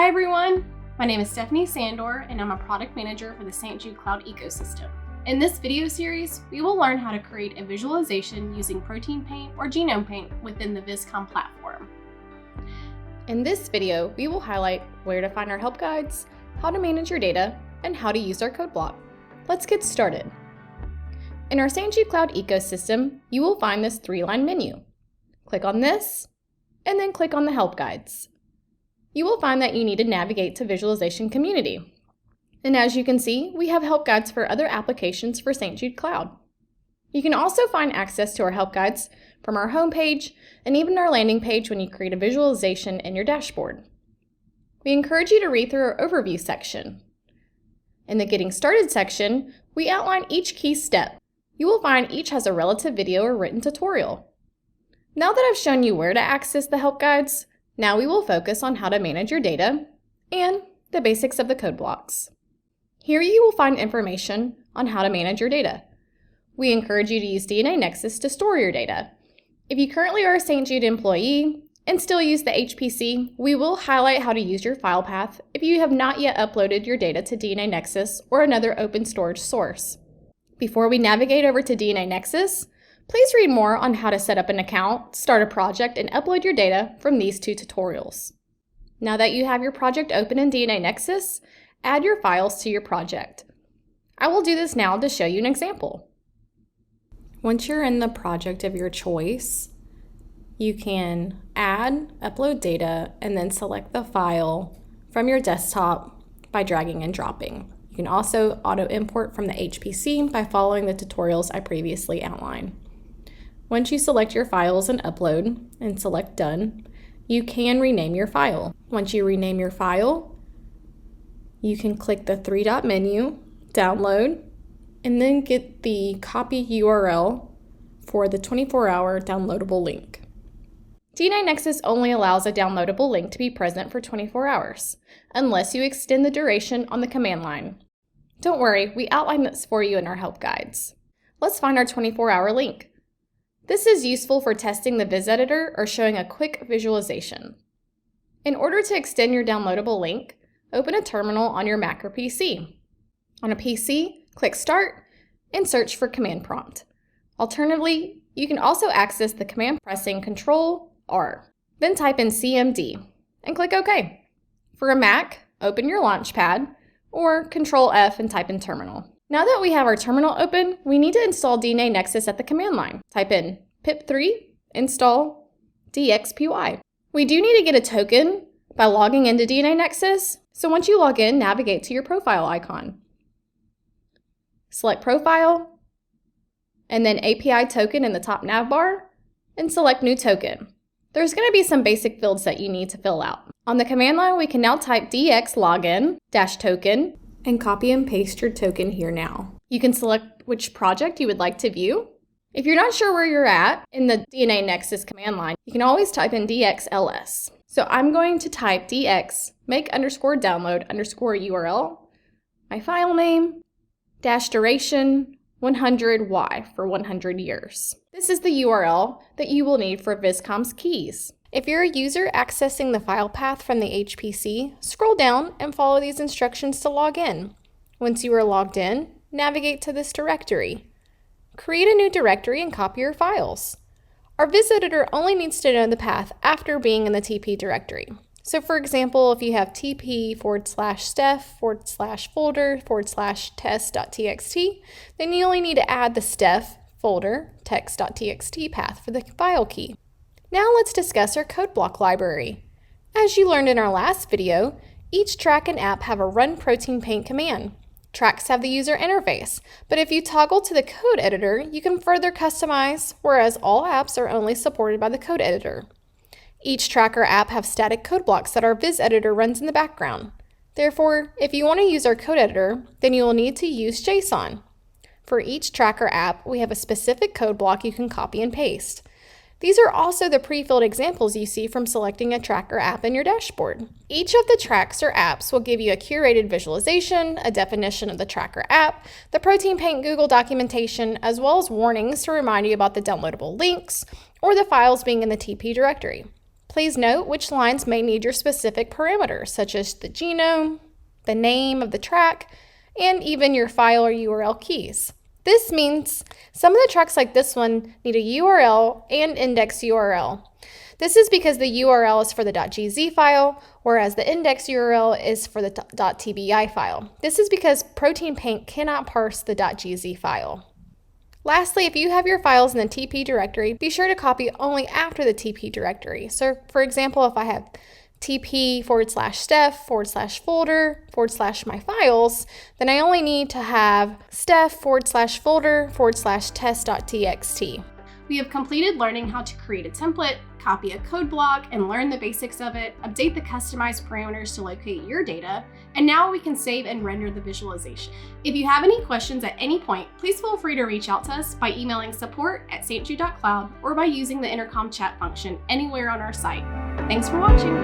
Hi everyone, my name is Stephanie Sandor and I'm a product manager for the St. Jude Cloud ecosystem. In this video series, we will learn how to create a visualization using Protein Paint or Genome Paint within the VisCom platform. In this video, we will highlight where to find our help guides, how to manage your data, and how to use our code block. Let's get started. In our St. Jude Cloud ecosystem, you will find this 3-line menu. Click on this, and then click on the help guides. You will find that you need to navigate to Visualization Community. And as you can see, we have help guides for other applications for St. Jude Cloud. You can also find access to our help guides from our homepage and even our landing page when you create a visualization in your dashboard. We encourage you to read through our overview section. In the Getting Started section, we outline each key step. You will find each has a relative video or written tutorial. Now that I've shown you where to access the help guides, now we will focus on how to manage your data and the basics of the code blocks. Here you will find information on how to manage your data. We encourage you to use DNAnexus to store your data. If you currently are a St. Jude employee and still use the HPC, we will highlight how to use your file path if you have not yet uploaded your data to DNAnexus or another open storage source. Before we navigate over to DNAnexus, please read more on how to set up an account, start a project, and upload your data from these 2 tutorials. Now that you have your project open in DNAnexus, add your files to your project. I will do this now to show you an example. Once you're in the project of your choice, you can add, upload data, and then select the file from your desktop by dragging and dropping. You can also auto-import from the HPC by following the tutorials I previously outlined. Once you select your files and upload and select Done, you can rename your file. Once you rename your file, you can click the 3-dot menu, Download, and then get the copy URL for the 24-hour downloadable link. DNAnexus only allows a downloadable link to be present for 24 hours, unless you extend the duration on the command line. Don't worry, we outline this for you in our help guides. Let's find our 24-hour link. This is useful for testing the viz editor or showing a quick visualization. In order to extend your downloadable link, open a terminal on your Mac or PC. On a PC, click Start and search for Command Prompt. Alternatively, you can also access the command pressing Ctrl-R. Then type in CMD and click OK. For a Mac, open your Launchpad or Ctrl-F and type in Terminal. Now that we have our terminal open, we need to install DNAnexus at the command line. Type in Ep.3 install DXPY. We do need to get a token by logging into DNAnexus, so once you log in, navigate to your profile icon. Select Profile, and then API token in the top nav bar, and select New Token. There's going to be some basic fields that you need to fill out. On the command line, we can now type DXLogin-token, and copy and paste your token here now. You can select which project you would like to view. If you're not sure where you're at in the DNAnexus command line, you can always type in DXLS. So I'm going to type DX make_download_URL, my file name, -duration 100Y for 100 years. This is the URL that you will need for VisCom's keys. If you're a user accessing the file path from the HPC, scroll down and follow these instructions to log in. Once you are logged in, navigate to this directory. Create a new directory and copy your files. Our viz editor only needs to know the path after being in the TP directory. So for example, if you have tp/steph/folder/test.txt, then you only need to add the steph folder text.txt path for the file key. Now let's discuss our code block library. As you learned in our last video, each track and app have a Run Protein Paint command. Tracks have the user interface, but if you toggle to the code editor, you can further customize, whereas all apps are only supported by the code editor. Each track or app have static code blocks that our viz editor runs in the background. Therefore, if you want to use our code editor, then you will need to use JSON. For each tracker app, we have a specific code block you can copy and paste. These are also the pre-filled examples you see from selecting a tracker app in your dashboard. Each of the tracks or apps will give you a curated visualization, a definition of the tracker app, the Protein Paint Google documentation, as well as warnings to remind you about the downloadable links or the files being in the TP directory. Please note which lines may need your specific parameters, such as the genome, the name of the track, and even your file or URL keys. This means some of the tracks like this one need a URL and index URL. This is because the URL is for the .gz file, whereas the index URL is for the .tbi file. This is because Protein Paint cannot parse the .gz file. Lastly, if you have your files in the TP directory, be sure to copy only after the TP directory. So for example, if I have TP/Steph/folder/my files, then I only need to have Steph/folder/test.txt. We have completed learning how to create a template, copy a code block, and learn the basics of it, update the customized parameters to locate your data, and now we can save and render the visualization. If you have any questions at any point, please feel free to reach out to us by emailing support@stjude.cloud or by using the intercom chat function anywhere on our site. Thanks for watching.